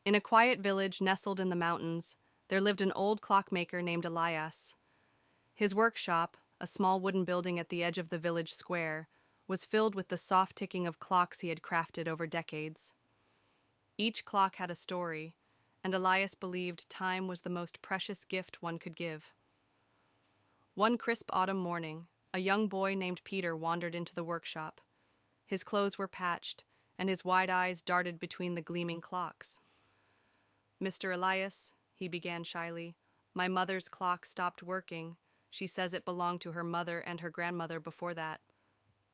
In a quiet village nestled in the mountains, there lived an old clockmaker named Elias. His workshop, a small wooden building at the edge of the village square, was filled with the soft ticking of clocks he had crafted over decades. Each clock had a story, and Elias believed time was the most precious gift one could give. One crisp autumn morning, a young boy named Peter wandered into the workshop. His clothes were patched, and his wide eyes darted between the gleaming clocks. "Mr. Elias," he began shyly, "my mother's clock stopped working. She says it belonged to her mother and her grandmother before that.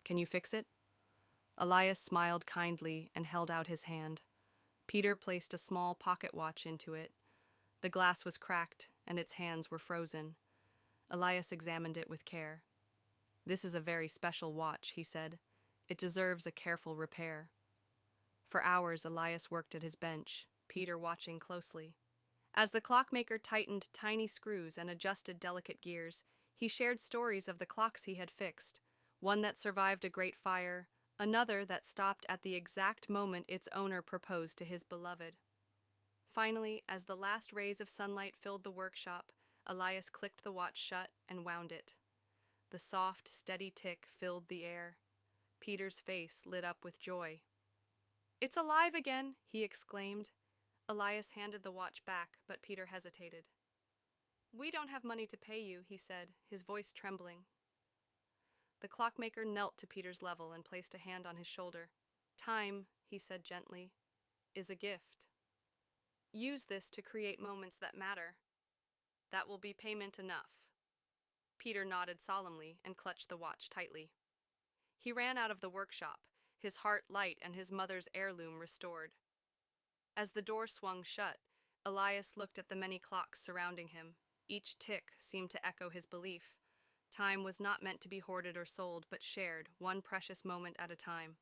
Can you fix it?" Elias smiled kindly and held out his hand. Peter placed a small pocket watch into it. The glass was cracked, and its hands were frozen. Elias examined it with care. "This is a very special watch," he said. "It deserves a careful repair." For hours Elias worked at his bench, Peter watching closely. As the clockmaker tightened tiny screws and adjusted delicate gears, he shared stories of the clocks he had fixed, one that survived a great fire, another that stopped at the exact moment its owner proposed to his beloved. Finally, as the last rays of sunlight filled the workshop, Elias clicked the watch shut and wound it. The soft, steady tick filled the air. Peter's face lit up with joy. "It's alive again!" he exclaimed. Elias handed the watch back, but Peter hesitated. "We don't have money to pay you," he said, his voice trembling. The clockmaker knelt to Peter's level and placed a hand on his shoulder. "Time," he said gently, "is a gift. Use this to create moments that matter. That will be payment enough." Peter nodded solemnly and clutched the watch tightly. He ran out of the workshop, his heart light and his mother's heirloom restored. As the door swung shut, Elias looked at the many clocks surrounding him. Each tick seemed to echo his belief. Time was not meant to be hoarded or sold, but shared, one precious moment at a time.